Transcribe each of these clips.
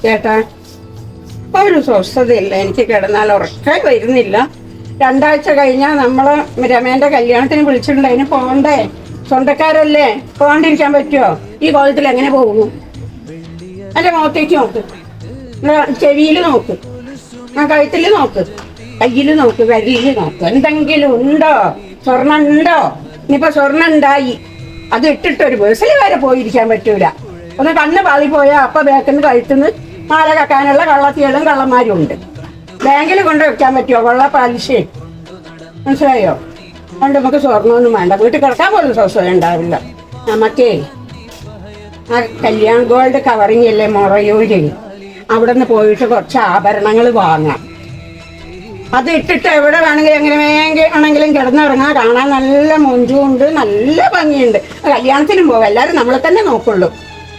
ചേട്ടാ, ഒരു സ്വസ്ഥതയില്ല. എനിക്ക് കിടന്നാൽ ഉറക്കെ വരുന്നില്ല. 2 ആഴ്ച കഴിഞ്ഞാൽ നമ്മള് രമേന്റെ കല്യാണത്തിന് വിളിച്ചിട്ടുണ്ട്. അതിന് പോകണ്ടേ? സ്വന്തക്കാരല്ലേ, പോകാണ്ടിരിക്കാൻ പറ്റുമോ? ഈ കോലത്തിൽ എങ്ങനെ പോകുന്നു? എന്റെ മുഖത്തേക്ക് നോക്ക്, ചെവിയില് നോക്ക്, കഴുത്തില് നോക്ക്, കയ്യില് നോക്ക്, വിരലില് നോക്ക്. എന്തെങ്കിലും ഉണ്ടോ? സ്വർണ്ണം ഉണ്ടോ? ഇനിയിപ്പോ സ്വർണ്ണം ഉണ്ടായി, അത് ഇട്ടിട്ട് ഒരു ബസ്സിൽ വരെ പോയിരിക്കാൻ പറ്റൂല. ഒന്ന് കണ്ണ് പാളിപ്പോയാ അപ്പൊ ബാക്കിന്ന് കഴുത്തുനിന്ന് മാല കക്കാനുള്ള കള്ളത്തികളും കള്ളന്മാരും ഉണ്ട്. ബാങ്കിൽ കൊണ്ട് വെക്കാൻ പറ്റുമോ? കൊള്ള പലിശയും. മനസ്സിലായോ? അതുകൊണ്ട് നമുക്ക് സ്വർണ്ണമൊന്നും വേണ്ട. വീട്ടിൽ കിടക്കാൻ പോലും സ്വസ്ഥത ഉണ്ടാവില്ല. നമുക്കേ ആ കല്യാൺ ഗോൾഡ് കവറിങ് അല്ലേ മുറയൂര്, അവിടെ നിന്ന് പോയിട്ട് കുറച്ച് ആഭരണങ്ങൾ വാങ്ങാം. അത് ഇട്ടിട്ട് എവിടെ വേണമെങ്കിലും എങ്ങനെ ആണെങ്കിലും കിടന്നിറങ്ങാൻ. കാണാൻ നല്ല മൊഞ്ചുണ്ട്, നല്ല ഭംഗിയുണ്ട്. കല്യാണത്തിനും പോകാം. എല്ലാവരും നമ്മളെ തന്നെ നോക്കുള്ളൂ.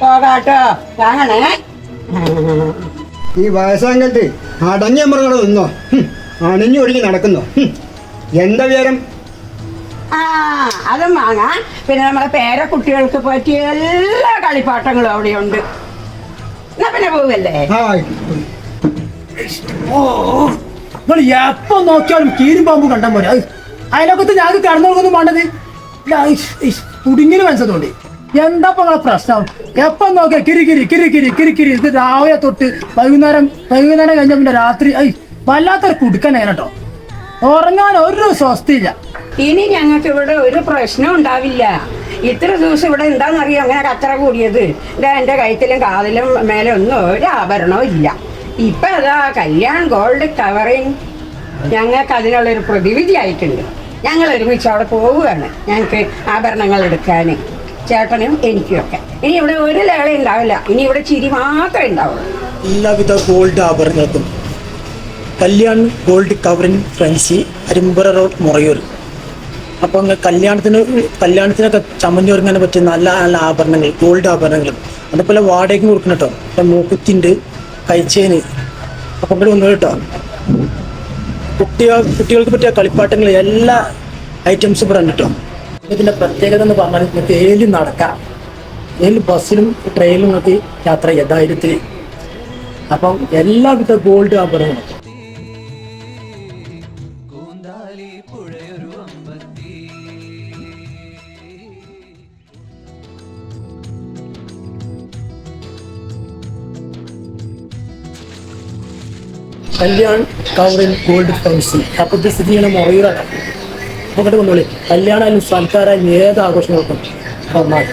പോകാട്ടോ, വാങ്ങണേ. ഈ വയസ്സാങ്കത്ത് അടങ്ങിയ മൃഗങ്ങൾ നിന്നോ, അണിഞ്ഞു ഒഴുകി നടക്കുന്നോ? എന്താ വിവരം? അതും വാങ്ങാം. പിന്നെ നമ്മളെ പേരക്കുട്ടികൾക്ക് പറ്റിയ എല്ലാ കളിപ്പാട്ടങ്ങളും അവിടെയുണ്ട്. എന്നാ പിന്നെ പോവല്ലേ? എപ്പോ നോക്കിയാലും കീരും പാമ്പ് കണ്ടാൽ പോലെ. അതിനകത്ത് ഞങ്ങൾക്ക് കടന്നൊന്നും വേണ്ടത് കുടുങ്ങിന് മനസ്സതുകൊണ്ട്. എന്താ നിങ്ങളെ പ്രശ്നം? എപ്പോ നോക്കിയാൽ കിരി കിരി കിരി കിരി കിരി കിരി. ഇത് രാവിലെ തൊട്ട് വൈകുന്നേരം കഴിഞ്ഞ പിന്നെ രാത്രി വല്ലാത്തൊരു കുടുക്കനെ കേട്ടോ. ഉറങ്ങാൻ ഒരു സ്വസ്ഥയില്ല. ഇനി ഞങ്ങൾക്ക് ഇവിടെ ഒരു പ്രശ്നം ഉണ്ടാവില്ല. ഇത്ര ദിവസം ഇവിടെ എന്താണെന്നറിയോ അങ്ങനെ കച്ചറ കൂടിയത്? എന്റെ കഴുത്തിലും കാതിലും മേലെ ഒന്നും ഒരു ആഭരണവും ഇല്ല. ഇപ്പൊ അതാ കല്യാൺ ഗോൾഡ് കവറിങ് ഞങ്ങൾക്ക് അതിനുള്ളൊരു പ്രതിവിധി ആയിട്ടുണ്ട്. ഞങ്ങൾ ഒരുമിച്ച് അവിടെ പോവുകയാണ്. ഞങ്ങൾക്ക് ആഭരണങ്ങൾ എടുക്കാൻ, ചേട്ടനും എനിക്കുമൊക്കെ. ഇനി ഇവിടെ ഒരു ലേള ഉണ്ടാവില്ല. ഇനി ഇവിടെ ചിരി മാത്രമേ ഉണ്ടാവുള്ളൂ. എല്ലാവിധ ഗോൾഡ് ആഭരണങ്ങൾക്കും കല്യാൺ ഗോൾഡ് കവറിങ് ഫ്രണ്ട്സി, അരിമ്പുറ റോഡ്, മുറയൂർ. അപ്പോൾ കല്യാണത്തിനൊക്കെ ചമഞ്ഞ് ഒരുങ്ങാൻ പറ്റിയ നല്ല നല്ല ആഭരണങ്ങൾ, ഗോൾഡ് ആഭരണങ്ങളും അതുപോലെ വാടകയ്ക്ക് കൊടുക്കണം കേട്ടോ. ഇപ്പം മൂക്കുത്തിൻ്റെ കൈച്ചേന് അപ്പം ഇവിടെ വന്നു കേട്ടോ. കുട്ടികൾക്ക് പറ്റിയ കളിപ്പാട്ടങ്ങൾ എല്ലാ ഐറ്റംസും ഇവിടെ ഉണ്ട് കേട്ടോ. ഇതിൻ്റെ പ്രത്യേകത എന്ന് പറഞ്ഞാൽ നിങ്ങൾക്ക് ഏലി നടക്കാം, ഏലി ബസ്സിലും ട്രെയിനിലും നിങ്ങൾക്ക് യാത്ര ചെയ്യാം ധൈര്യത്തിൽ. അപ്പം എല്ലാവിധ ഗോൾഡ് ആഭരണങ്ങളും കല്യാൺ കവറിങ് ഗോൾഡ് ഫാൻസി. അപ്പോൾ ഇത് സ്ഥിതി ചെയ്യണം മുറയൂരാണ്. അങ്ങോട്ട് കൊണ്ടോളി. കല്യാണമായാലും സൽക്കാരായാലും ഏത് ആഘോഷങ്ങൾക്കും വന്നാൽ